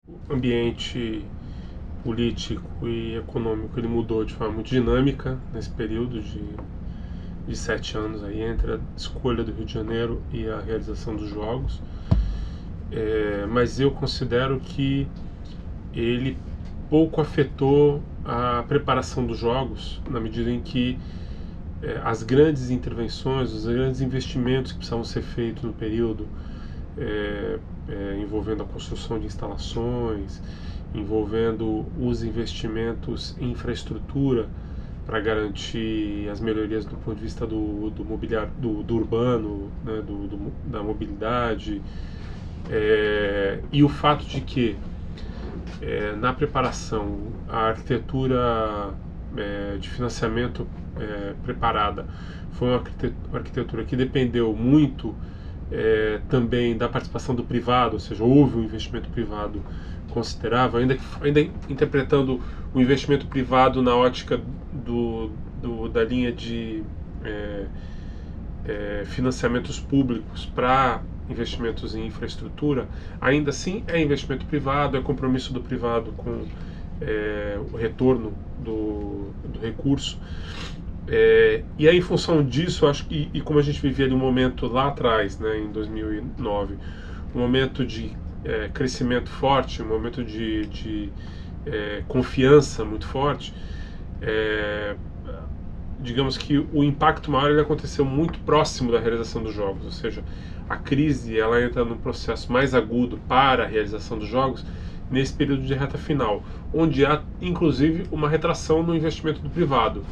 O ambiente político e econômico ele mudou de forma muito dinâmica nesse período de 7 anos aí, entre a escolha do Rio de Janeiro e a realização dos Jogos. Mas eu considero que ele pouco afetou a preparação dos Jogos, na medida em que as grandes intervenções, os grandes investimentos que precisavam ser feitos no período, envolvendo a construção de instalações, envolvendo os investimentos em infraestrutura para garantir as melhorias do ponto de vista do mobiliário, do urbano, né, da mobilidade, e o fato de que na preparação a arquitetura de financiamento preparada foi uma arquitetura que dependeu muito também da participação do privado, ou seja, houve um investimento privado considerável, ainda interpretando o investimento privado na ótica da linha de financiamentos públicos para investimentos em infraestrutura. Ainda assim é investimento privado, é compromisso do privado com o retorno do recurso. E aí, em função disso, acho que, e como a gente vivia de um momento lá atrás, né, em 2009, um momento de crescimento forte, um momento de confiança muito forte, digamos que o impacto maior ele aconteceu muito próximo da realização dos Jogos, ou seja, a crise ela entra num processo mais agudo para a realização dos Jogos nesse período de reta final, onde há inclusive uma retração no investimento do privado,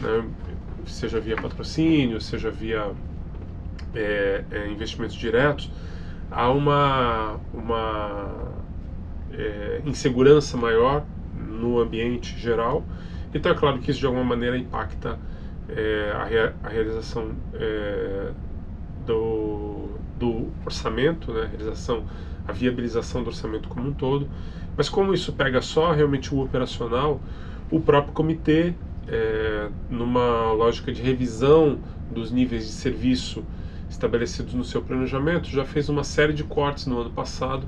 né? Seja via patrocínio, seja via investimentos diretos. Há uma insegurança maior no ambiente geral. Então é claro que isso de alguma maneira impacta a realização do orçamento, né? A viabilização do orçamento como um todo. Mas como isso pega só realmente o operacional, o próprio comitê, numa lógica de revisão dos níveis de serviço estabelecidos no seu planejamento, já fez uma série de cortes no ano passado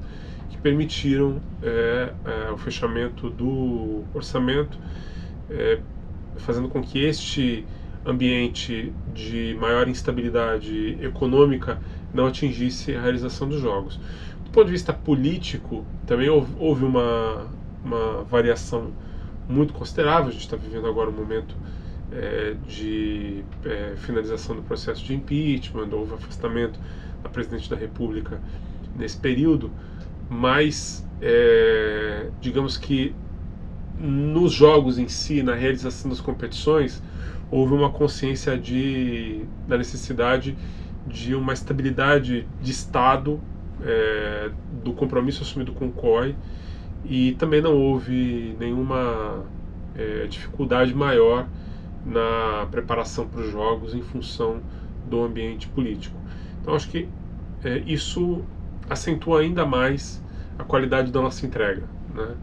que permitiram o fechamento do orçamento, fazendo com que este ambiente de maior instabilidade econômica não atingisse a realização dos Jogos. Do ponto de vista político, também houve uma variação muito considerável. A gente está vivendo agora um momento de finalização do processo de impeachment, houve afastamento da Presidente da República nesse período, mas digamos que nos jogos em si, na realização das competições, houve uma consciência da necessidade de uma estabilidade de Estado, do compromisso assumido com o COI, e também não houve nenhuma dificuldade maior na preparação para os jogos em função do ambiente político. Então acho que isso acentua ainda mais a qualidade da nossa entrega, né?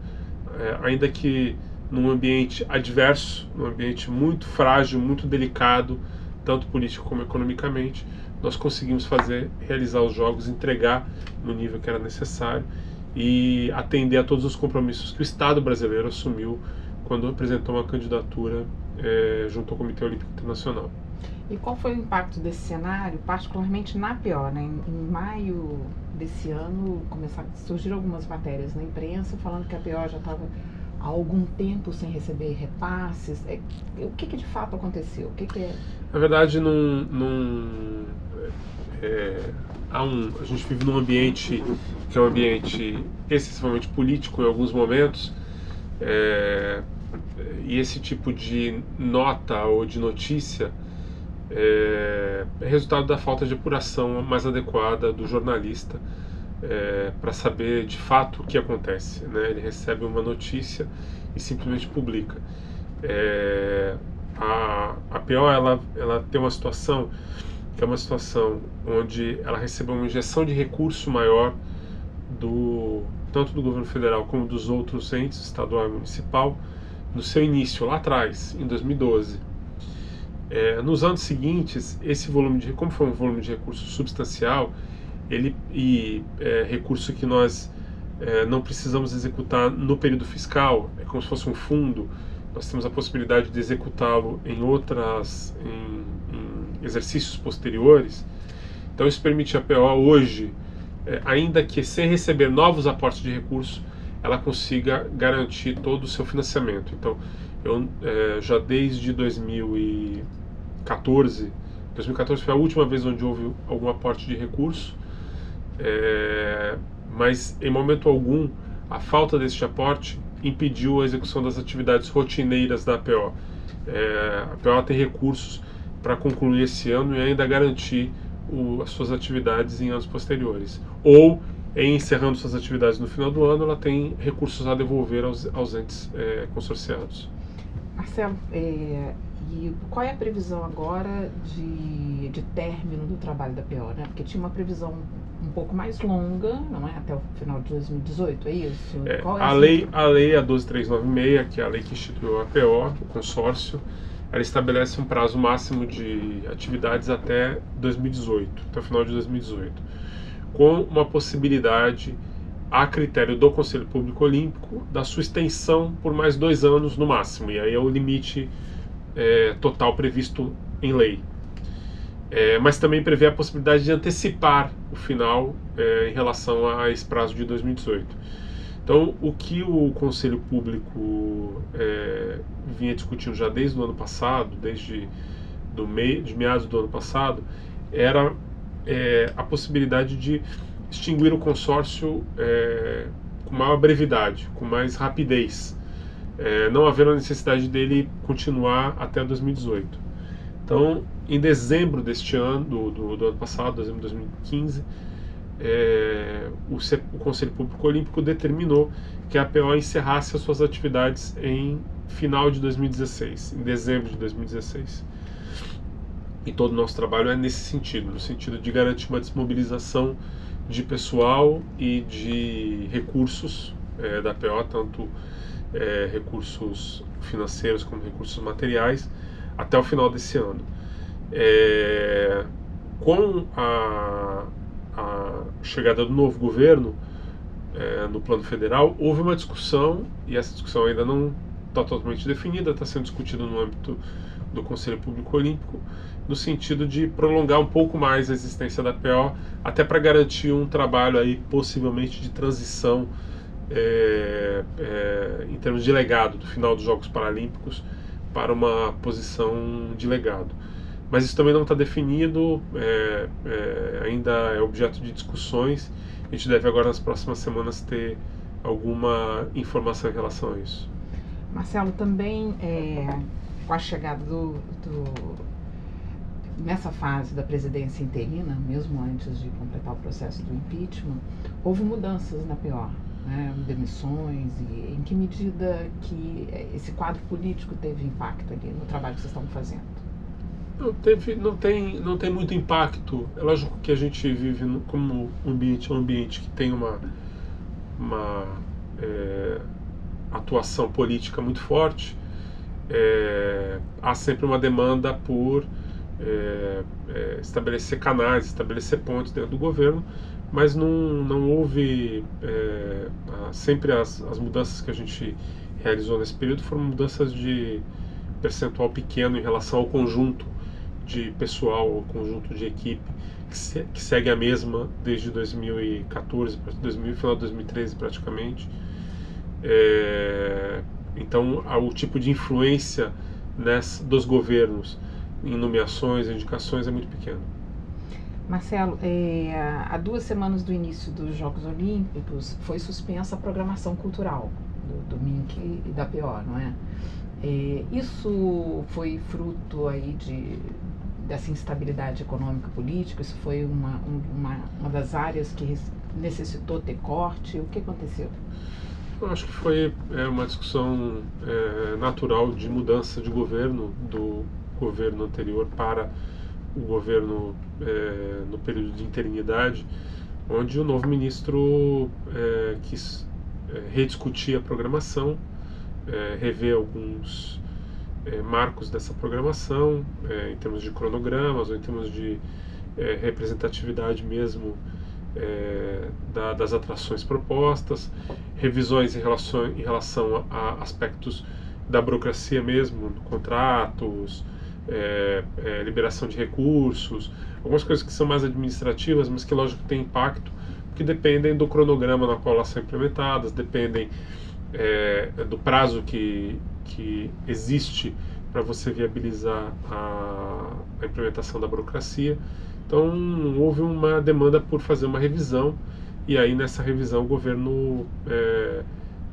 Ainda que num ambiente adverso, num ambiente muito frágil, muito delicado, tanto político como economicamente, nós conseguimos realizar os jogos, entregar no nível que era necessário e atender a todos os compromissos que o Estado brasileiro assumiu quando apresentou uma candidatura junto ao Comitê Olímpico Internacional. E qual foi o impacto desse cenário, particularmente na PO, né? Em maio desse ano surgiram algumas matérias na imprensa falando que a PO já estava há algum tempo sem receber repasses. O que de fato aconteceu? Na verdade, a gente vive num ambiente que é um ambiente excessivamente político em alguns momentos, e esse tipo de nota ou de notícia é resultado da falta de apuração mais adequada do jornalista para saber de fato o que acontece, né? Ele recebe uma notícia e simplesmente publica. A PO ela tem uma situação que é uma situação onde ela recebeu uma injeção de recurso maior tanto do governo federal como dos outros entes, estadual e municipal, no seu início, lá atrás, em 2012. Nos anos seguintes, como foi um volume de recurso substancial, recurso que nós não precisamos executar no período fiscal, é como se fosse um fundo, nós temos a possibilidade de executá-lo em exercícios posteriores. Então isso permite a PO hoje, ainda que sem receber novos aportes de recursos, ela consiga garantir todo o seu financiamento. Então eu já desde 2014 foi a última vez onde houve algum aporte de recurso, mas em momento algum a falta deste aporte impediu a execução das atividades rotineiras da APO. A APO tem recursos para concluir esse ano e ainda garantir as suas atividades em anos posteriores. Ou, encerrando suas atividades no final do ano, ela tem recursos a devolver aos entes consorciados. Marcelo, e qual é a previsão agora de término do trabalho da PO, né? Porque tinha uma previsão um pouco mais longa, não é? Até o final de 2018, é isso? A lei, a 12396, que é a lei que instituiu a PO, o consórcio, ela estabelece um prazo máximo de atividades até 2018, até o final de 2018, com uma possibilidade, a critério do Conselho Público Olímpico, da sua extensão por mais 2 anos no máximo, e aí é o limite total previsto em lei. Mas também prevê a possibilidade de antecipar o final em relação a esse prazo de 2018. Então, o que o Conselho Público vinha discutindo já desde o ano passado, de meados do ano passado, era a possibilidade de extinguir o consórcio com maior brevidade, com mais rapidez, não havendo a necessidade dele continuar até 2018. Então, em dezembro deste ano, do ano passado, dezembro de 2015, o Conselho Público Olímpico determinou que a APO encerrasse as suas atividades em final de 2016, em dezembro de 2016. E todo o nosso trabalho é nesse sentido, no sentido de garantir uma desmobilização de pessoal e de recursos da APO, tanto recursos financeiros como recursos materiais, até o final desse ano. Com a chegada do novo governo no plano federal, houve uma discussão, e essa discussão ainda não está totalmente definida, está sendo discutida no âmbito do Conselho Público Olímpico, no sentido de prolongar um pouco mais a existência da PO, até para garantir um trabalho aí possivelmente de transição em termos de legado do final dos Jogos Paralímpicos para uma posição de legado. Mas isso também não está definido, ainda é objeto de discussões. A gente deve agora nas próximas semanas ter alguma informação em relação a isso. Marcelo, também com a chegada nessa fase da presidência interina, mesmo antes de completar o processo do impeachment, houve mudanças na PO, né, demissões, e em que medida que esse quadro político teve impacto ali no trabalho que vocês estão fazendo? Não tem muito impacto. É lógico que a gente vive como um ambiente que tem uma atuação política muito forte. Há sempre uma demanda por estabelecer canais, estabelecer pontes dentro do governo, mas não houve sempre as mudanças que a gente realizou nesse período foram mudanças de percentual pequeno em relação ao conjunto de pessoal, ao conjunto de equipe que segue a mesma desde 2014, final de 2013 praticamente. Então o tipo de influência dos governos em nomeações, indicações é muito pequeno. Marcelo, há 2 semanas do início dos Jogos Olímpicos foi suspensa a programação cultural do MINC e da PO, não é? Isso foi fruto aí dessa instabilidade econômica política? Isso foi uma das áreas que necessitou ter corte? O que aconteceu? Eu acho que foi uma discussão natural de mudança de governo, do governo anterior para o governo no período de interinidade, onde o novo ministro quis rediscutir a programação, rever alguns marcos dessa programação, em termos de cronogramas ou em termos de representatividade mesmo das atrações propostas, revisões em relação a aspectos da burocracia mesmo, contratos, liberação de recursos, algumas coisas que são mais administrativas, mas que lógico têm impacto, que dependem do cronograma na qual elas são implementadas, dependem do prazo que existe para você viabilizar a implementação da burocracia. Então houve uma demanda por fazer uma revisão, e aí nessa revisão o governo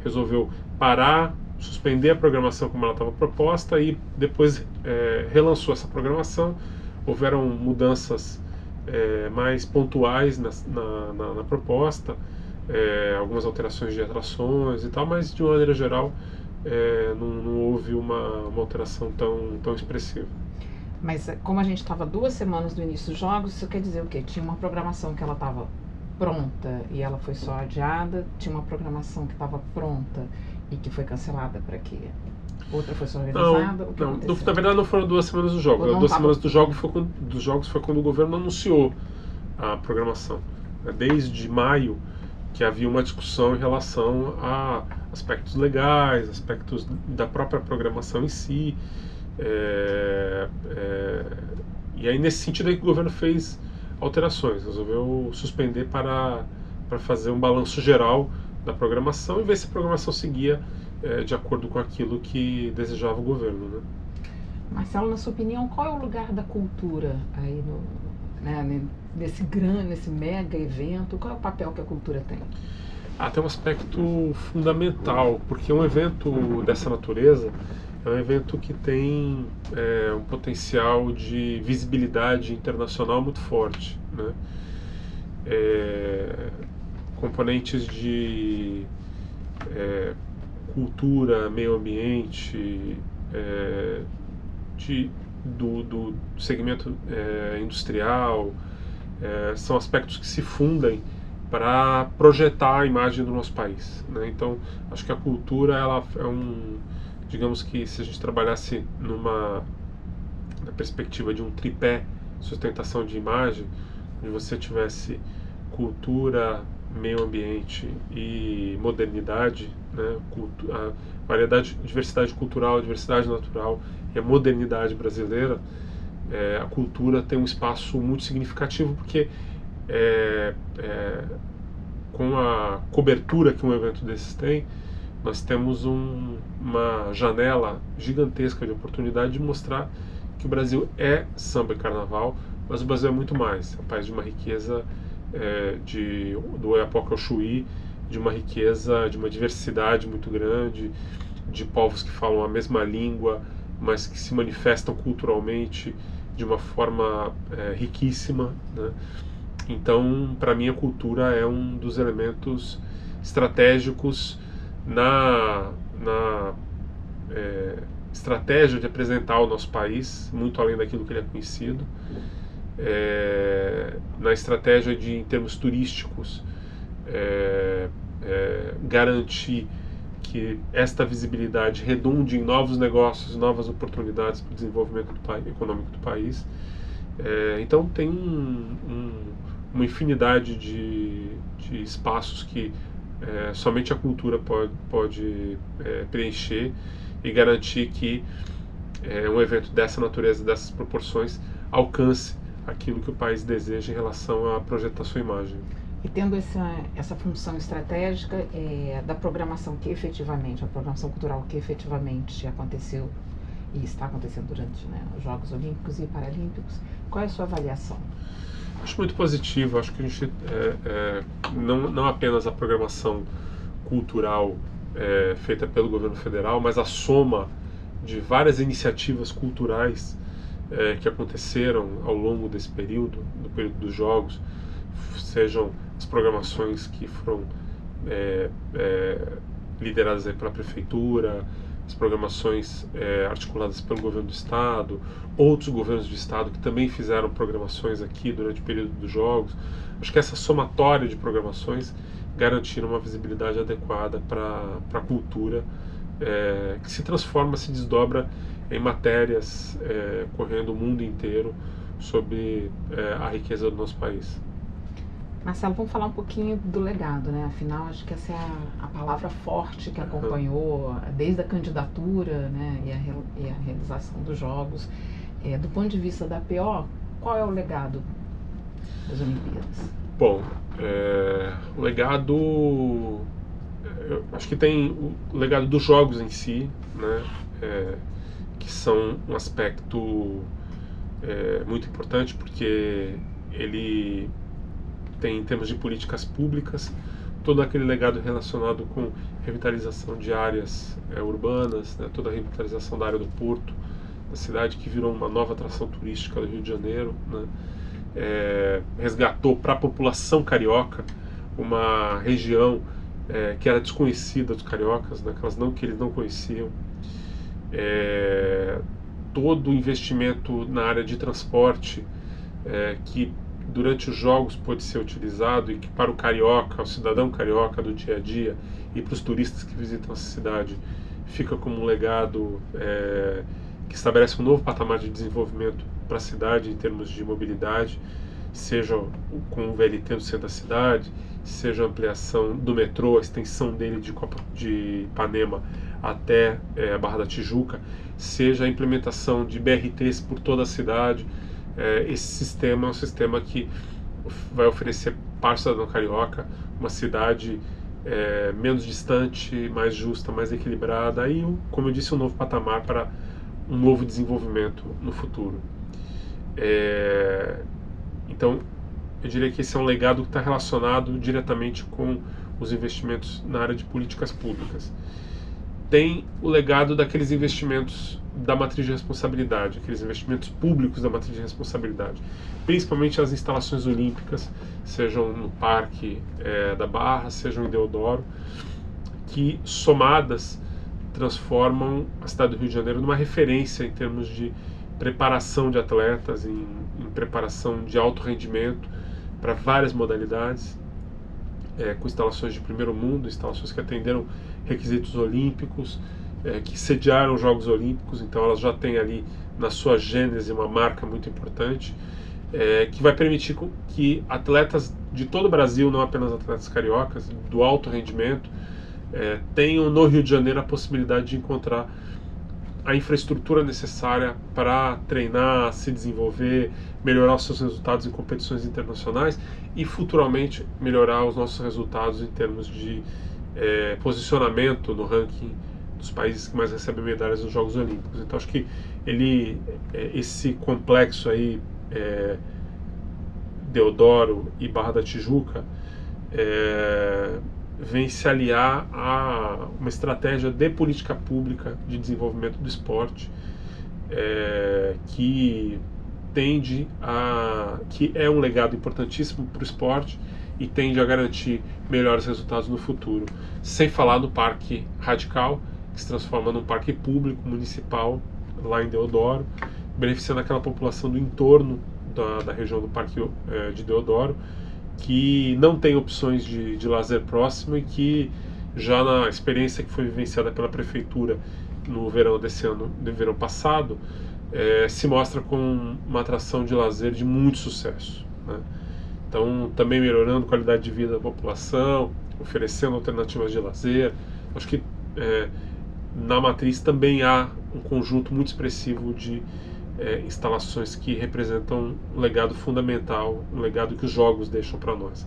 resolveu parar, suspender a programação como ela estava proposta, e depois relançou essa programação. Houveram mudanças mais pontuais na proposta, algumas alterações de atrações e tal, mas de uma maneira geral não houve uma alteração tão expressiva. Mas como a gente estava 2 semanas do início dos jogos, isso quer dizer o quê? Tinha uma programação que ela estava pronta e ela foi só adiada, tinha uma programação que estava pronta e que foi cancelada para quê? Outra foi só organizada? Não, na verdade não foram 2 semanas dos jogos. 2 semanas dos jogos foi quando o governo anunciou a programação. Desde maio que havia uma discussão em relação a aspectos legais, aspectos da própria programação em si. E aí nesse sentido aí que o governo fez alterações, resolveu suspender para fazer um balanço geral da programação e ver se a programação seguia de acordo com aquilo que desejava o governo, né? Marcelo, na sua opinião, qual é o lugar da cultura aí nesse mega evento? Qual é o papel que a cultura tem? Tem um aspecto fundamental, porque um evento dessa natureza é um evento que tem um potencial de visibilidade internacional muito forte, né? Componentes de cultura, meio ambiente, do segmento industrial, são aspectos que se fundem para projetar a imagem do nosso país, né? Então, acho que a cultura ela digamos que se a gente trabalhasse na perspectiva de um tripé sustentação de imagem, onde você tivesse cultura, meio ambiente e modernidade, né? A variedade, diversidade cultural, diversidade natural e a modernidade brasileira, a cultura tem um espaço muito significativo, porque com a cobertura que um evento desses tem, nós temos uma janela gigantesca de oportunidade de mostrar que o Brasil é samba e carnaval, mas o Brasil é muito mais. É um país de uma riqueza do Oiapoque ao Chuí, de uma riqueza, de uma diversidade muito grande, de povos que falam a mesma língua, mas que se manifestam culturalmente de uma forma riquíssima, né? Então, para mim, a cultura é um dos elementos estratégicos na estratégia de apresentar o nosso país, muito além daquilo que ele é conhecido, na estratégia de, em termos turísticos, garantir que esta visibilidade redunde em novos negócios, novas oportunidades para o desenvolvimento econômico do país. Então tem uma infinidade de espaços que somente a cultura pode preencher e garantir que um evento dessa natureza, dessas proporções, alcance aquilo que o país deseja em relação a projetar sua imagem. E tendo essa função estratégica da programação que efetivamente, a programação cultural que efetivamente aconteceu e está acontecendo durante os Jogos Olímpicos e Paralímpicos, qual é a sua avaliação? Acho muito positivo. Acho que a gente não apenas a programação cultural feita pelo governo federal, mas a soma de várias iniciativas culturais que aconteceram ao longo desse período, do período dos Jogos, sejam as programações que foram lideradas aí pela prefeitura, as programações articuladas pelo governo do estado, outros governos do estado que também fizeram programações aqui durante o período dos Jogos. Acho que essa somatória de programações garantiram uma visibilidade adequada para a cultura, que se transforma, se desdobra em matérias correndo o mundo inteiro sobre a riqueza do nosso país. Marcelo, vamos falar um pouquinho do legado, né? Afinal, acho que essa é a palavra forte que acompanhou desde a candidatura, né, e a realização dos Jogos. Do ponto de vista da PO, qual é o legado das Olimpíadas? Bom, o legado, eu acho que tem o legado dos Jogos em si, né, que são um aspecto muito importante, porque ele tem, em termos de políticas públicas, todo aquele legado relacionado com revitalização de áreas urbanas, né, toda a revitalização da área do Porto, da cidade, que virou uma nova atração turística do Rio de Janeiro, né, resgatou para a população carioca uma região que era desconhecida dos cariocas, né, que eles não conheciam. Todo o investimento na área de transporte que durante os Jogos pode ser utilizado e que para o carioca, o cidadão carioca do dia a dia e para os turistas que visitam essa cidade fica como um legado que estabelece um novo patamar de desenvolvimento para a cidade em termos de mobilidade, seja com o VLT no centro da cidade, seja a ampliação do metrô, a extensão dele de Ipanema até a Barra da Tijuca, seja a implementação de BRTs por toda a cidade. Esse sistema é um sistema que vai oferecer para o cidadão carioca uma cidade menos distante, mais justa, mais equilibrada e, como eu disse, um novo patamar para um novo desenvolvimento no futuro. Então, eu diria que esse é um legado que está relacionado diretamente com os investimentos na área de políticas públicas. Tem o legado daqueles investimentos da matriz de responsabilidade, aqueles investimentos públicos da matriz de responsabilidade, principalmente as instalações olímpicas, sejam no Parque da Barra, sejam em Deodoro, que somadas transformam a cidade do Rio de Janeiro numa referência em termos de preparação de atletas, em preparação de alto rendimento para várias modalidades, com instalações de primeiro mundo, instalações que atenderam requisitos olímpicos, que sediaram os Jogos Olímpicos, então elas já têm ali na sua gênese uma marca muito importante, que vai permitir que atletas de todo o Brasil, não apenas atletas cariocas, do alto rendimento, tenham no Rio de Janeiro a possibilidade de encontrar a infraestrutura necessária para treinar, se desenvolver, melhorar os seus resultados em competições internacionais e futuramente melhorar os nossos resultados em termos de posicionamento no ranking dos países que mais recebem medalhas nos Jogos Olímpicos. Então acho que esse complexo aí, Deodoro e Barra da Tijuca, vem se aliar a uma estratégia de política pública de desenvolvimento do esporte, que é um legado importantíssimo para o esporte e tende a garantir melhores resultados no futuro. Sem falar no Parque Radical, que se transforma num parque público municipal lá em Deodoro, beneficiando aquela população do entorno da região do Parque de Deodoro, que não tem opções de lazer próximo e que já na experiência que foi vivenciada pela prefeitura no verão desse ano, no verão passado, se mostra com uma atração de lazer de muito sucesso, né? Então, também melhorando a qualidade de vida da população, oferecendo alternativas de lazer. Acho que na matriz também há um conjunto muito expressivo de instalações que representam um legado fundamental, um legado que os Jogos deixam para nós.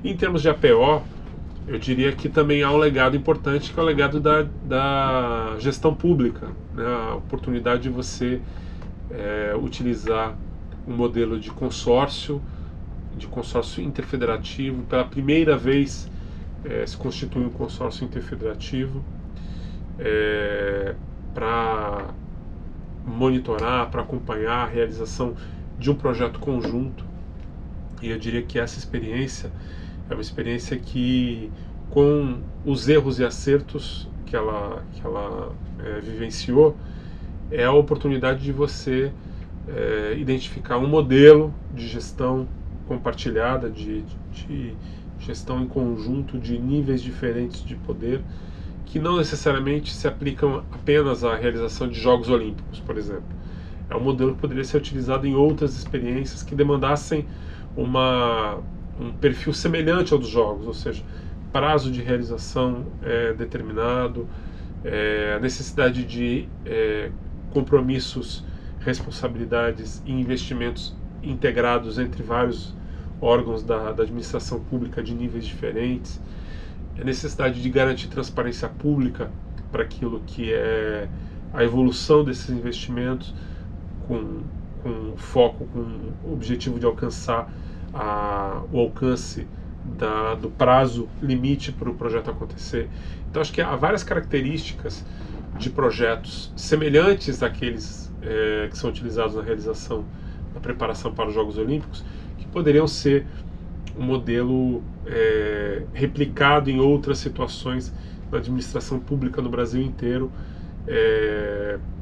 E em termos de APO, eu diria que também há um legado importante, que é o legado da gestão pública, né? A oportunidade de você utilizar um modelo de consórcio interfederativo. Pela primeira vez se constitui um consórcio interfederativo para monitorar, para acompanhar a realização de um projeto conjunto. E eu diria que essa experiência é uma experiência que, com os erros e acertos que ela vivenciou, é a oportunidade de você identificar um modelo de gestão compartilhada, de gestão em conjunto de níveis diferentes de poder, que não necessariamente se aplicam apenas à realização de Jogos Olímpicos, por exemplo. É um modelo que poderia ser utilizado em outras experiências que demandassem uma um perfil semelhante ao dos jogos, ou seja, prazo de realização determinado, a necessidade de compromissos, responsabilidades e investimentos integrados entre vários órgãos da administração pública de níveis diferentes, a necessidade de garantir transparência pública para aquilo que é a evolução desses investimentos, com foco, com o objetivo de alcançar o alcance do prazo limite para o projeto acontecer. Então acho que há várias características de projetos semelhantes àqueles que são utilizados na realização da preparação para os Jogos Olímpicos, que poderiam ser um modelo replicado em outras situações na administração pública no Brasil inteiro,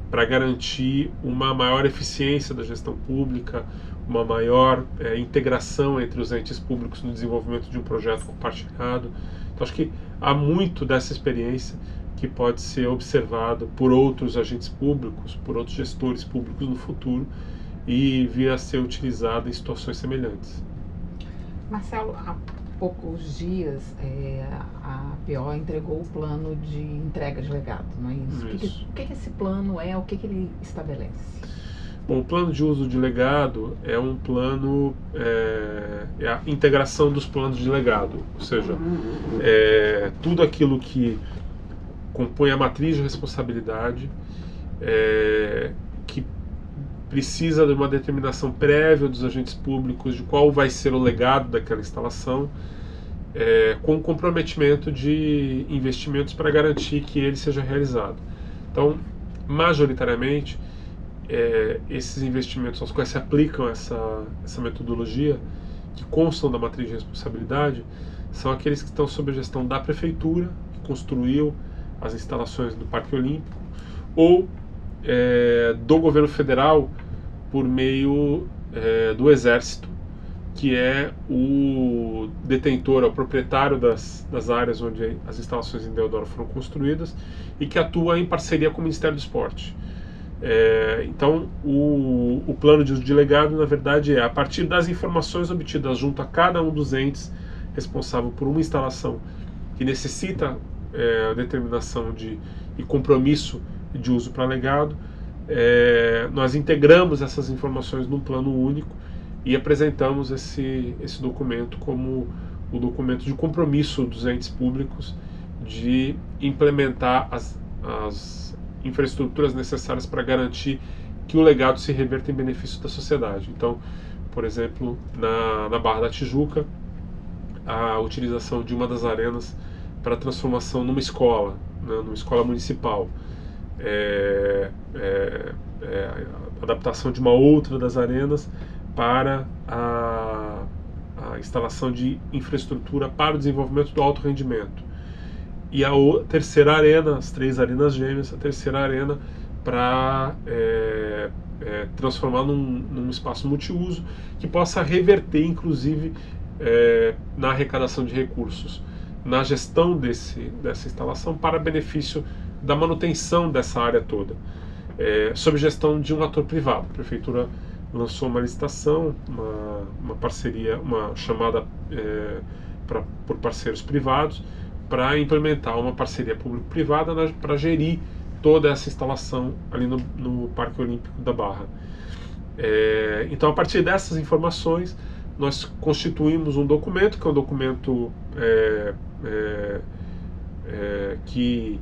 para garantir uma maior eficiência da gestão pública, uma maior integração entre os entes públicos no desenvolvimento de um projeto compartilhado. Então acho que há muito dessa experiência que pode ser observado por outros agentes públicos, por outros gestores públicos no futuro, e vir a ser utilizada em situações semelhantes. Marcelo, há poucos dias a APO entregou o plano de entrega de legado, não é isso? Isso. O que esse plano é? O que ele estabelece? Bom, o plano de uso de legado é um plano, é a integração dos planos de legado, ou seja, tudo aquilo que compõe a matriz de responsabilidade, que precisa de uma determinação prévia dos agentes públicos de qual vai ser o legado daquela instalação, com comprometimento de investimentos para garantir que ele seja realizado. Então, majoritariamente, esses investimentos aos quais se aplicam essa metodologia, que constam da matriz de responsabilidade, são aqueles que estão sob a gestão da prefeitura, que construiu as instalações do Parque Olímpico, ou do governo federal por meio do Exército, que é o detentor, o proprietário das áreas onde as instalações em Deodoro foram construídas e que atua em parceria com o Ministério do Esporte. Então, o plano de uso de legado, na verdade, a partir das informações obtidas junto a cada um dos entes responsável por uma instalação que necessita a determinação e compromisso de uso para legado, nós integramos essas informações num plano único e apresentamos esse documento como o documento de compromisso dos entes públicos de implementar as infraestruturas necessárias para garantir que o legado se reverta em benefício da sociedade. Então, por exemplo, na Barra da Tijuca, a utilização de uma das arenas para transformação numa escola, né, numa escola municipal, a adaptação de uma outra das arenas para a instalação de infraestrutura para o desenvolvimento do alto rendimento. E a terceira arena, as 3 arenas gêmeas, a terceira arena para transformar num espaço multiuso que possa reverter, inclusive, na arrecadação de recursos, na gestão dessa instalação para benefício da manutenção dessa área toda, sob gestão de um ator privado. A Prefeitura lançou uma licitação, uma parceria, uma chamada por parceiros privados, para implementar uma parceria público-privada para gerir toda essa instalação ali no Parque Olímpico da Barra. Então, a partir dessas informações, nós constituímos um documento, que é um documento que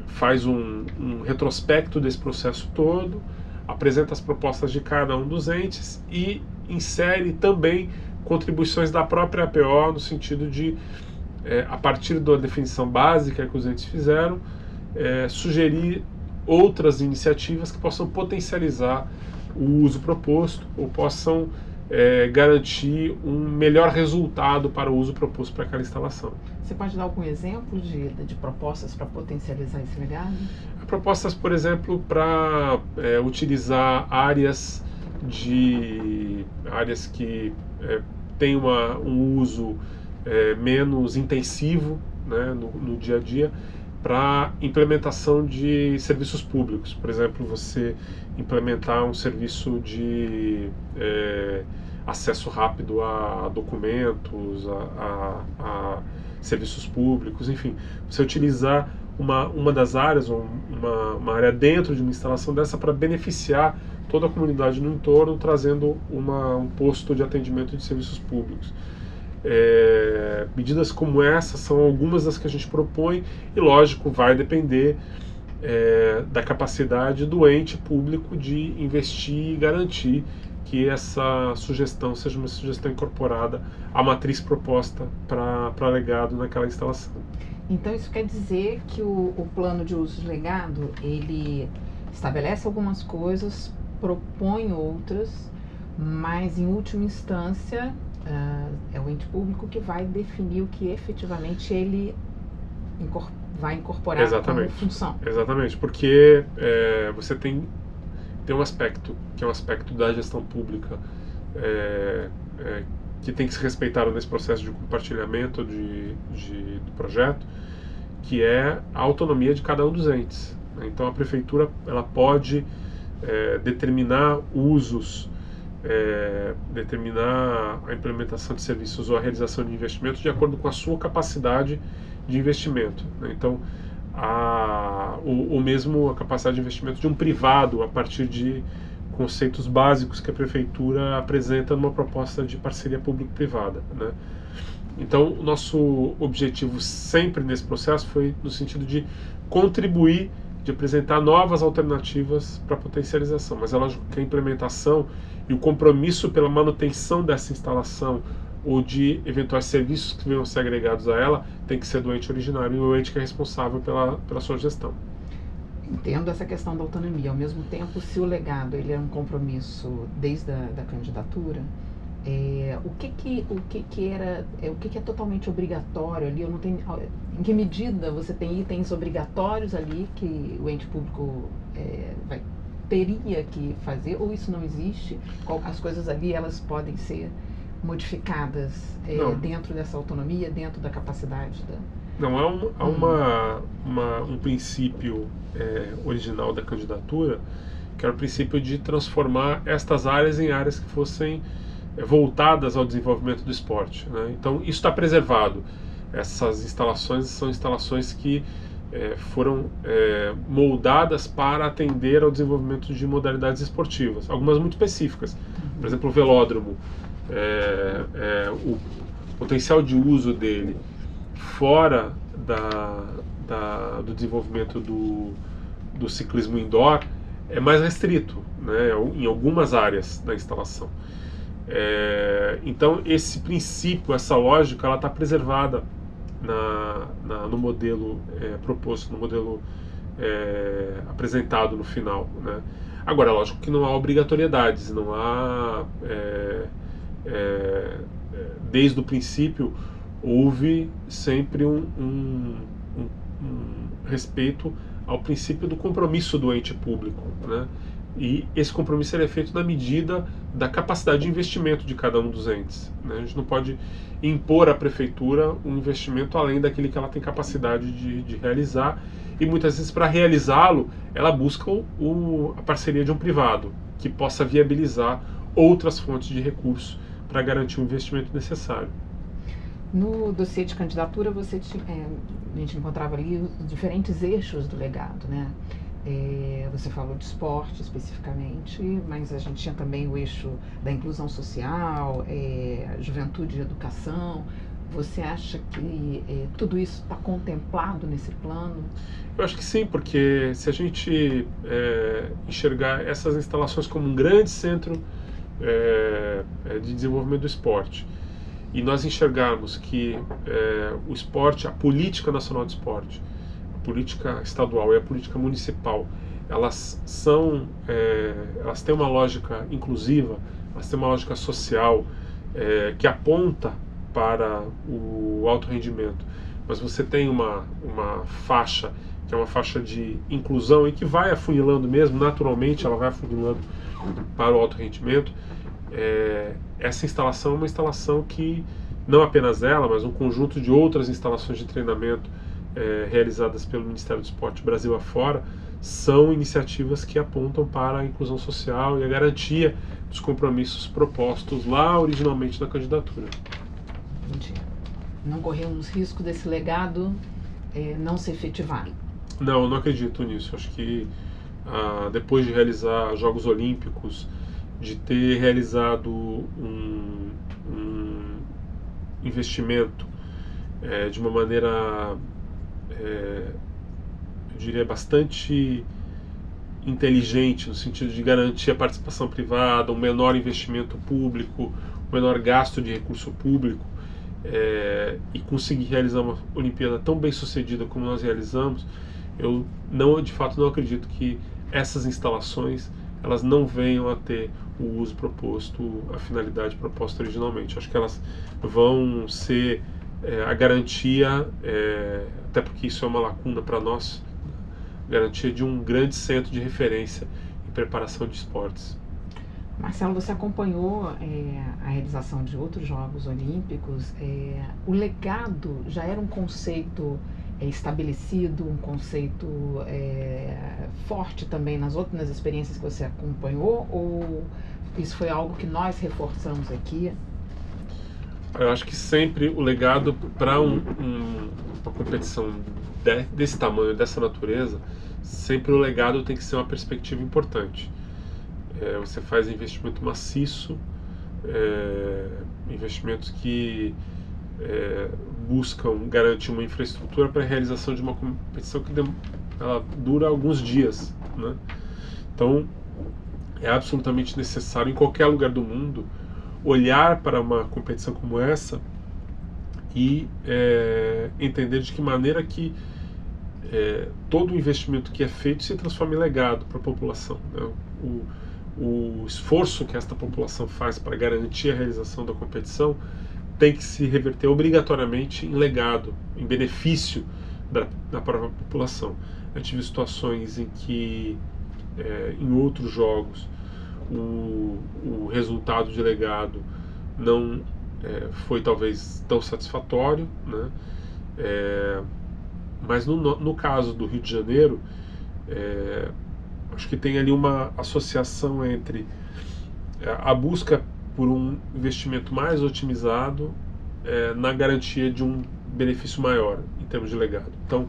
faz um retrospecto desse processo todo, apresenta as propostas de cada um dos entes e insere também contribuições da própria APO, no sentido de, a partir da definição básica que os entes fizeram, sugerir outras iniciativas que possam potencializar o uso proposto ou possam garantir um melhor resultado para o uso proposto para aquela instalação. Você pode dar algum exemplo de propostas para potencializar esse legado? Propostas, por exemplo, para utilizar áreas que têm um uso menos intensivo, né, no dia a dia, para implementação de serviços públicos. Por exemplo, você implementar um serviço de acesso rápido a documentos, a serviços públicos, enfim, você utilizar uma das áreas, ou uma área dentro de uma instalação dessa para beneficiar toda a comunidade no entorno, trazendo um posto de atendimento de serviços públicos. Medidas como essa são algumas das que a gente propõe e, lógico, vai depender da capacidade do ente público de investir e garantir que essa sugestão seja uma sugestão incorporada à matriz proposta para legado naquela instalação. Então isso quer dizer que o plano de uso de legado, ele estabelece algumas coisas, propõe outras, mas em última instância é o ente público que vai definir o que efetivamente ele vai incorporar como função. Exatamente, porque você tem um aspecto, que é um aspecto da gestão pública, que tem que se respeitar nesse processo de compartilhamento do projeto, que é a autonomia de cada um dos entes. Então a prefeitura ela pode determinar usos, determinar a implementação de serviços ou a realização de investimentos de acordo com a sua capacidade de investimento. Então, ou mesmo a capacidade de investimento de um privado a partir de conceitos básicos que a prefeitura apresenta numa proposta de parceria público-privada, né? Então, o nosso objetivo sempre nesse processo foi no sentido de contribuir, de apresentar novas alternativas para potencialização, mas é lógico que a implementação e o compromisso pela manutenção dessa instalação ou de eventuais serviços que venham a ser agregados a ela tem que ser do ente originário e o ente que é responsável pela sua gestão. Entendo essa questão da autonomia. Ao mesmo tempo, se o legado ele é um compromisso desde a candidatura, o que é totalmente obrigatório ali? Eu não tenho, em que medida você tem itens obrigatórios ali que o ente público teria que fazer, ou isso não existe? As coisas ali elas podem ser modificadas dentro dessa autonomia, dentro da capacidade da... Não, há um princípio original da candidatura, que era o princípio de transformar estas áreas em áreas que fossem voltadas ao desenvolvimento do esporte, né? Então isso está preservado. Essas instalações são instalações que foram moldadas para atender ao desenvolvimento de modalidades esportivas, algumas muito específicas. Por exemplo, o velódromo, o potencial de uso dele fora do desenvolvimento do ciclismo indoor é mais restrito, né, em algumas áreas da instalação. Então esse princípio, essa lógica, ela está preservada no modelo proposto, no modelo apresentado no final, né? Agora, lógico que não há obrigatoriedades, não há desde o princípio houve sempre um respeito ao princípio do compromisso do ente público, né? E esse compromisso é feito na medida da capacidade de investimento de cada um dos entes, né? A gente não pode impor à prefeitura um investimento além daquele que ela tem capacidade de realizar, e muitas vezes para realizá-lo ela busca a parceria de um privado que possa viabilizar outras fontes de recursos para garantir o investimento necessário. No dossiê de candidatura a gente encontrava ali os diferentes eixos do legado, né? Você falou de esporte especificamente, mas a gente tinha também o eixo da inclusão social, juventude e educação. Você acha que tudo isso está contemplado nesse plano? Eu acho que sim, porque se a gente enxergar essas instalações como um grande centro de desenvolvimento do esporte, e nós enxergarmos que o esporte, a política nacional de esporte, a política estadual e a política municipal, elas têm uma lógica inclusiva, elas têm uma lógica social que aponta para o alto rendimento, mas você tem uma faixa que é uma faixa de inclusão e que vai afunilando mesmo, naturalmente ela vai afunilando para o alto rendimento. Essa instalação é uma instalação que, não apenas ela, mas um conjunto de outras instalações de treinamento realizadas pelo Ministério do Esporte Brasil afora, são iniciativas que apontam para a inclusão social e a garantia dos compromissos propostos lá originalmente na candidatura. Entendi. Não corremos risco desse legado não se efetivar? Não, eu não acredito nisso. Acho que depois de realizar Jogos Olímpicos, de ter realizado um investimento de uma maneira, eu diria, bastante inteligente, no sentido de garantir a participação privada, um menor investimento público, um menor gasto de recurso público, e conseguir realizar uma Olimpíada tão bem sucedida como nós realizamos, eu de fato não acredito que essas instalações elas não venham a ter o uso proposto, a finalidade proposta originalmente. Acho que elas vão ser a garantia, até porque isso é uma lacuna para nós, garantia de um grande centro de referência em preparação de esportes. Marcelo, você acompanhou a realização de outros Jogos Olímpicos. O legado já era um conceito estabelecido, um conceito forte também nas outras experiências que você acompanhou, ou isso foi algo que nós reforçamos aqui? Eu acho que sempre o legado para uma competição desse tamanho, dessa natureza, sempre o legado tem que ser uma perspectiva importante. Você faz investimento maciço, investimentos que buscam garantir uma infraestrutura para a realização de uma competição que ela dura alguns dias, né? Então, é absolutamente necessário, em qualquer lugar do mundo, olhar para uma competição como essa e entender de que maneira que todo o investimento que é feito se transforma em legado para a população, né? O esforço que esta população faz para garantir a realização da competição tem que se reverter obrigatoriamente em legado, em benefício da própria população. Eu tive situações em que, em outros jogos, o resultado de legado não foi talvez tão satisfatório, né? Mas no caso do Rio de Janeiro, acho que tem ali uma associação entre a busca por um investimento mais otimizado na garantia de um benefício maior em termos de legado. Então,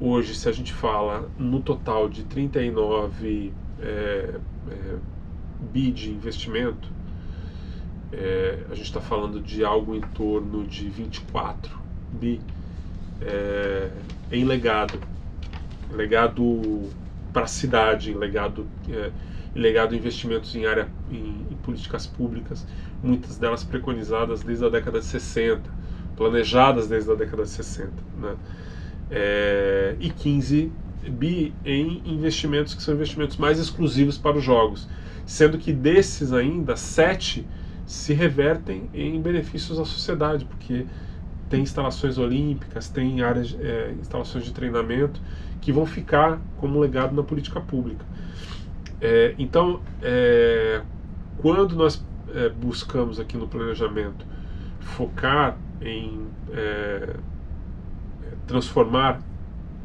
hoje, se a gente fala no total de 39 bi de investimento, a gente está falando de algo em torno de 24 bi em legado para a cidade, em legado em investimentos em políticas públicas, muitas delas preconizadas desde a década de 60, planejadas desde a década de 60, né? E 15 bi em investimentos que são investimentos mais exclusivos para os jogos, sendo que desses ainda 7 se revertem em benefícios à sociedade, porque tem instalações olímpicas, tem áreas, instalações de treinamento que vão ficar como legado na política pública. Então, quando nós buscamos aqui no planejamento focar em transformar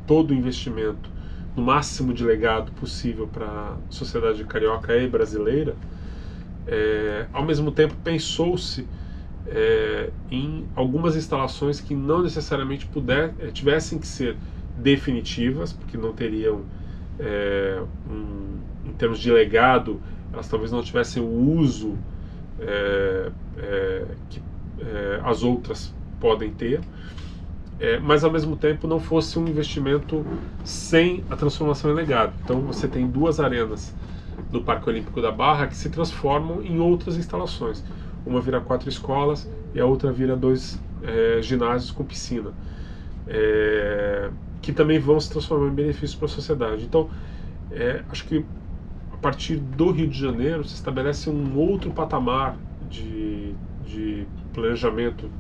todo o investimento no máximo de legado possível para a sociedade carioca e brasileira, ao mesmo tempo pensou-se em algumas instalações que não necessariamente tivessem que ser definitivas, porque não teriam, em termos de legado, elas talvez não tivessem o uso que as outras podem ter, mas ao mesmo tempo não fosse um investimento sem a transformação em legado. Então você tem 2 arenas do Parque Olímpico da Barra que se transformam em outras instalações. Uma vira 4 escolas e a outra vira 2 ginásios com piscina, que também vão se transformar em benefícios para a sociedade. Então, acho que a partir do Rio de Janeiro se estabelece um outro patamar de planejamento,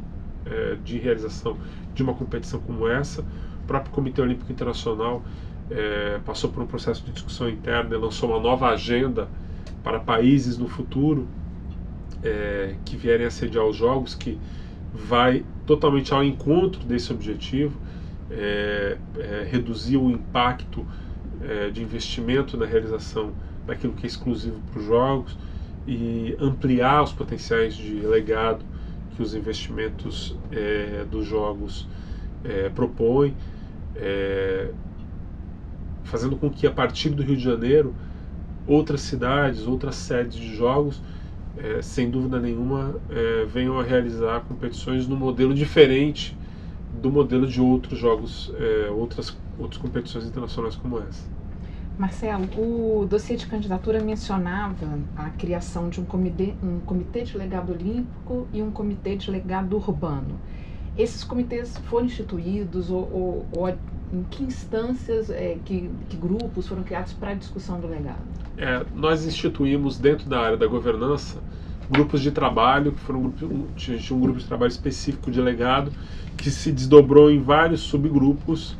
de realização de uma competição como essa. O próprio Comitê Olímpico Internacional passou por um processo de discussão interna e lançou uma nova agenda para países no futuro que vierem a sediar os Jogos, que vai totalmente ao encontro desse objetivo, reduzir o impacto de investimento na realização daquilo que é exclusivo para os jogos e ampliar os potenciais de legado que os investimentos dos jogos propõem, fazendo com que a partir do Rio de Janeiro outras cidades, outras sedes de jogos, sem dúvida nenhuma, venham a realizar competições num modelo diferente do modelo de outros jogos, outras competições internacionais como essa. Marcelo, o dossiê de candidatura mencionava a criação de um comitê de legado olímpico e um comitê de legado urbano. Esses comitês foram instituídos ou em que instâncias, que grupos foram criados para a discussão do legado? Nós instituímos dentro da área da governança grupos de trabalho, tinha um grupo de trabalho específico de legado, que se desdobrou em vários subgrupos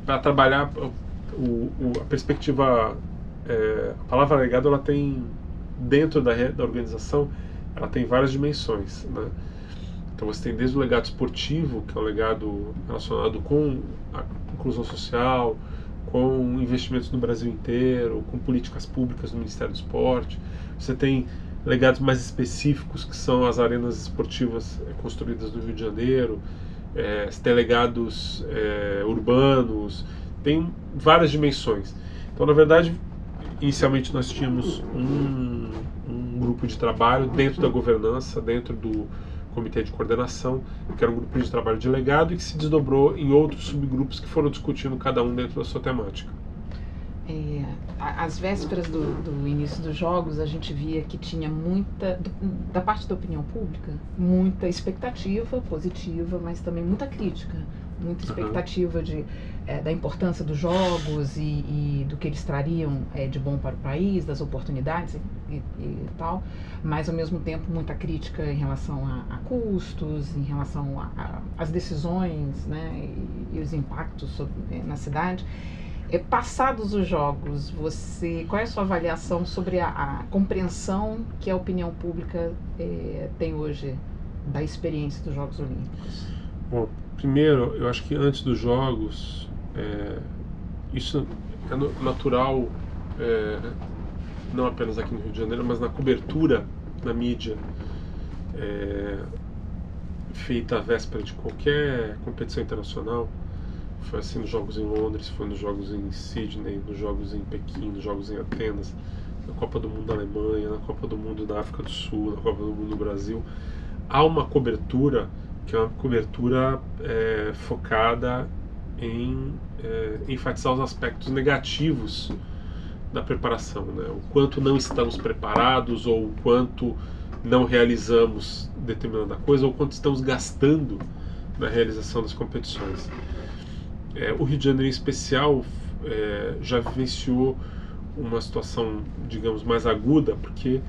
para trabalhar a perspectiva. A palavra legado, ela tem, dentro da organização, ela tem várias dimensões, né? Então você tem desde o legado esportivo, que é o legado relacionado com a inclusão social, com investimentos no Brasil inteiro, com políticas públicas no Ministério do Esporte. Você tem legados mais específicos, que são as arenas esportivas construídas no Rio de Janeiro. Você tem legados urbanos, tem várias dimensões. Então, na verdade, inicialmente nós tínhamos um grupo de trabalho dentro da governança, dentro do comitê de coordenação, que era um grupo de trabalho de legado e que se desdobrou em outros subgrupos que foram discutindo cada um dentro da sua temática. Às vésperas do início dos jogos, a gente via que tinha da parte da opinião pública, muita expectativa positiva, mas também muita crítica, muita expectativa da importância dos jogos e do que eles trariam de bom para o país, das oportunidades e tal, mas ao mesmo tempo muita crítica em relação a custos, em relação às decisões, né, e os impactos na cidade. Passados os jogos, qual é a sua avaliação sobre a compreensão que a opinião pública tem hoje da experiência dos Jogos Olímpicos? Bom, primeiro, eu acho que antes dos Jogos, isso é natural, não apenas aqui no Rio de Janeiro, mas na cobertura na mídia feita à véspera de qualquer competição internacional. Foi assim nos Jogos em Londres, foi nos Jogos em Sydney, nos Jogos em Pequim, nos Jogos em Atenas, na Copa do Mundo da Alemanha, na Copa do Mundo da África do Sul, na Copa do Mundo do Brasil. Há uma cobertura que é uma cobertura focada em enfatizar os aspectos negativos da preparação, né? O quanto não estamos preparados, ou o quanto não realizamos determinada coisa, ou o quanto estamos gastando na realização das competições. O Rio de Janeiro, em especial, já vivenciou uma situação, digamos, mais aguda, porque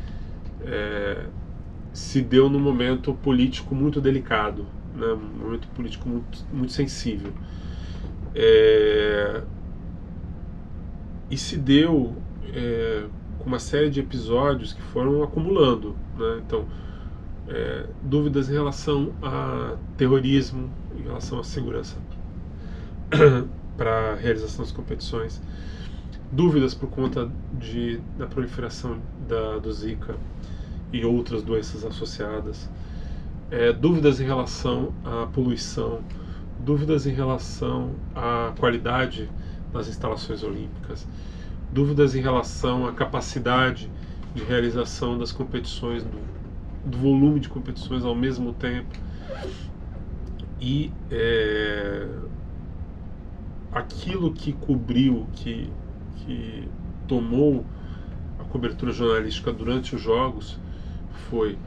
se deu num momento político muito delicado, né? Um momento político muito sensível. E se deu com uma série de episódios que foram acumulando, né? Então, dúvidas em relação a terrorismo, em relação à segurança para a realização das competições, dúvidas por conta da proliferação do Zika e outras doenças associadas, dúvidas em relação à poluição, dúvidas em relação à qualidade das instalações olímpicas, dúvidas em relação à capacidade de realização das competições, do volume de competições ao mesmo tempo. E aquilo que cobriu, que tomou a cobertura jornalística durante os Jogos, foi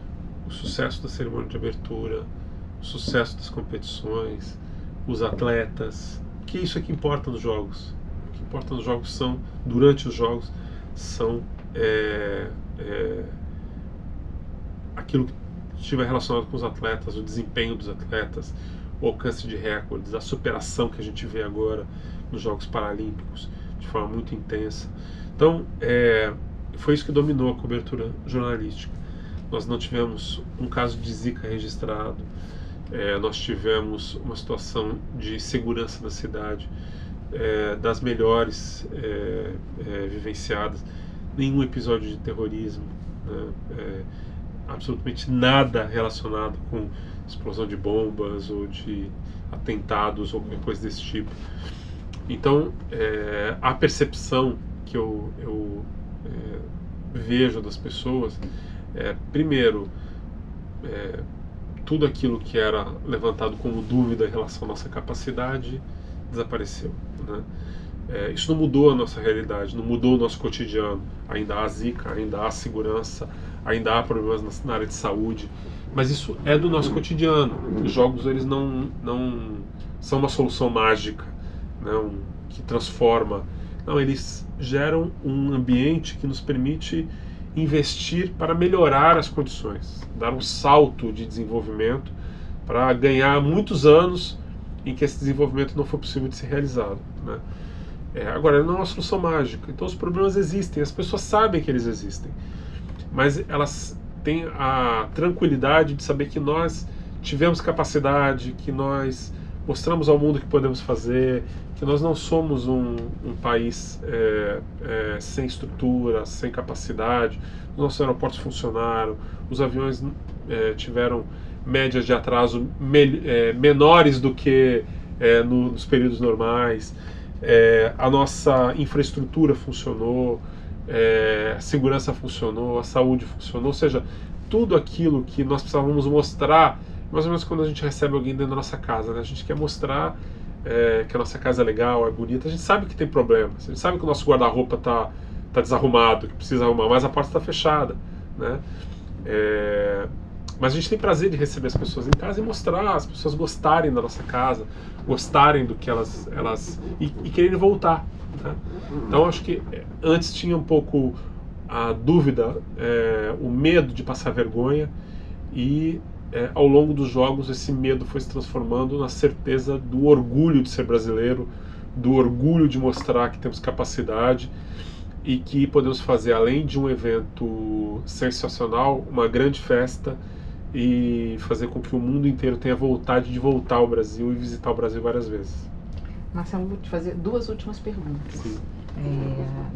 o sucesso da cerimônia de abertura, o sucesso das competições, os atletas, que isso é que importa nos Jogos. O que importa nos Jogos durante os Jogos, são aquilo que estiver relacionado com os atletas, o desempenho dos atletas, o alcance de recordes, a superação que a gente vê agora nos Jogos Paralímpicos de forma muito intensa. Então, foi isso que dominou a cobertura jornalística. Nós não tivemos um caso de Zika registrado, nós tivemos uma situação de segurança na cidade das melhores vivenciadas. Nenhum episódio de terrorismo, né? Absolutamente nada relacionado com explosão de bombas ou de atentados ou qualquer coisa desse tipo. Então, a percepção que eu vejo das pessoas primeiro, tudo aquilo que era levantado como dúvida em relação à nossa capacidade desapareceu, né? Isso não mudou a nossa realidade, não mudou o nosso cotidiano. Ainda há zika, ainda há segurança, ainda há problemas na área de saúde, mas isso é do nosso cotidiano. Os jogos, eles não são uma solução mágica, né, que transforma. Não, eles geram um ambiente que nos permite investir para melhorar as condições, dar um salto de desenvolvimento para ganhar muitos anos em que esse desenvolvimento não foi possível de ser realizado, né? Agora, não é uma solução mágica. Então, os problemas existem, as pessoas sabem que eles existem, mas elas têm a tranquilidade de saber que nós tivemos capacidade, que nós mostramos ao mundo que podemos fazer, que nós não somos um país sem estrutura, sem capacidade. Os nossos aeroportos funcionaram, os aviões tiveram médias de atraso menores do que nos períodos normais. A nossa infraestrutura funcionou, a segurança funcionou, a saúde funcionou, ou seja, tudo aquilo que nós precisávamos mostrar, mais ou menos quando a gente recebe alguém dentro da nossa casa, né? A gente quer mostrar que a nossa casa é legal, é bonita, a gente sabe que tem problemas, a gente sabe que o nosso guarda-roupa tá desarrumado, que precisa arrumar, mas a porta está fechada, né? Mas a gente tem prazer de receber as pessoas em casa e mostrar, as pessoas gostarem da nossa casa, gostarem do que elas e quererem voltar, né? Então acho que antes tinha um pouco a dúvida, o medo de passar vergonha, e ao longo dos jogos esse medo foi se transformando na certeza do orgulho de ser brasileiro, do orgulho de mostrar que temos capacidade e que podemos fazer, além de um evento sensacional, uma grande festa e fazer com que o mundo inteiro tenha vontade de voltar ao Brasil e visitar o Brasil várias vezes. Marcelo, vou te fazer duas últimas perguntas. Sim.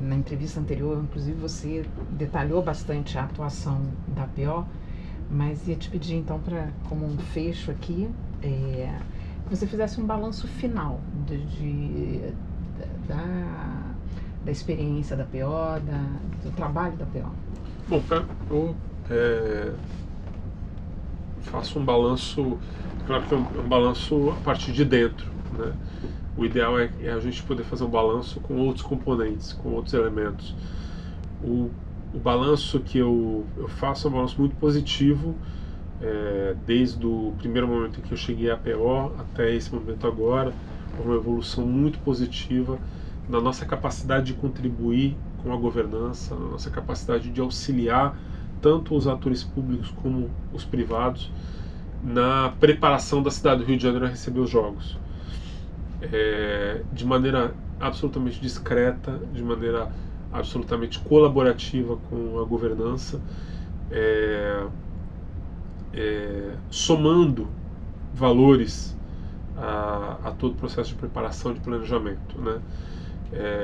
Na entrevista anterior, inclusive, você detalhou bastante a atuação da APO, mas ia te pedir então, como um fecho aqui, que você fizesse um balanço final da experiência da APO, do trabalho da APO. Bom, eu faço um balanço, claro que é um balanço a partir de dentro, né? O ideal é a gente poder fazer um balanço com outros componentes, com outros elementos. O balanço que eu faço é um balanço muito positivo, desde o primeiro momento em que eu cheguei à APO até esse momento agora, uma evolução muito positiva na nossa capacidade de contribuir com a governança, na nossa capacidade de auxiliar tanto os atores públicos como os privados na preparação da cidade do Rio de Janeiro a receber os jogos. De maneira absolutamente discreta, de maneira absolutamente colaborativa com a governança, somando valores a todo o processo de preparação, de planejamento, né?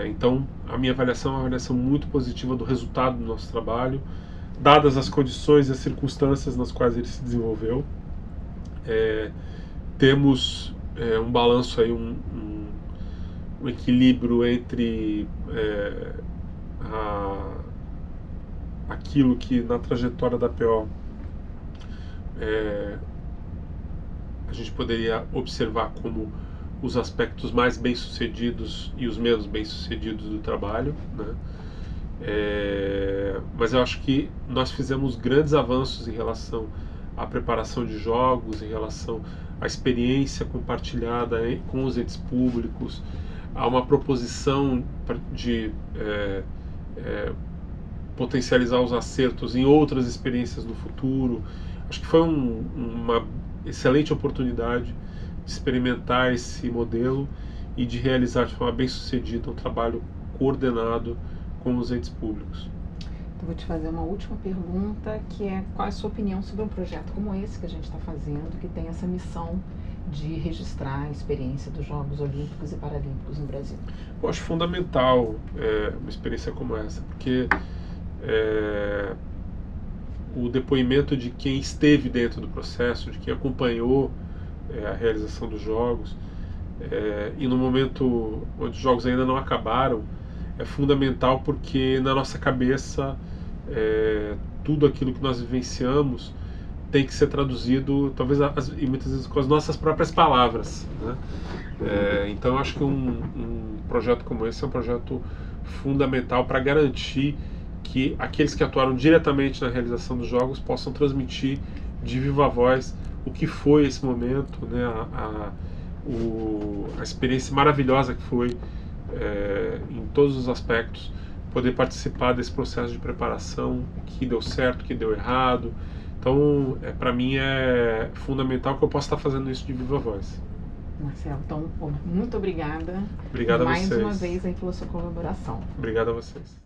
Então, a minha avaliação é uma avaliação muito positiva do resultado do nosso trabalho, dadas as condições e as circunstâncias nas quais ele se desenvolveu. Temos um balanço aí, um equilíbrio entre aquilo que na trajetória da APO a gente poderia observar como os aspectos mais bem-sucedidos e os menos bem-sucedidos do trabalho, né? Mas eu acho que nós fizemos grandes avanços em relação à preparação de jogos, em relação à experiência compartilhada com os entes públicos, a uma proposição de potencializar os acertos em outras experiências no futuro. Acho que foi uma excelente oportunidade de experimentar esse modelo e de realizar de forma bem-sucedida um trabalho coordenado com os entes públicos. Então, vou te fazer uma última pergunta, que é: qual é a sua opinião sobre um projeto como esse que a gente está fazendo, que tem essa missão de registrar a experiência dos Jogos Olímpicos e Paralímpicos no Brasil? Eu acho fundamental uma experiência como essa, porque o depoimento de quem esteve dentro do processo, de quem acompanhou a realização dos Jogos, e no momento onde os Jogos ainda não acabaram, é fundamental porque na nossa cabeça tudo aquilo que nós vivenciamos tem que ser traduzido, talvez e muitas vezes com as nossas próprias palavras, né? Então eu acho que um projeto como esse é um projeto fundamental para garantir que aqueles que atuaram diretamente na realização dos Jogos possam transmitir de viva voz o que foi esse momento, né? A experiência maravilhosa que foi em todos os aspectos, poder participar desse processo de preparação, o que deu certo, o que deu errado. Então, para mim é fundamental que eu possa estar fazendo isso de viva voz. Marcelo, então, muito obrigada. Obrigado a mais vocês. uma vez aí pela sua colaboração. Obrigado a vocês.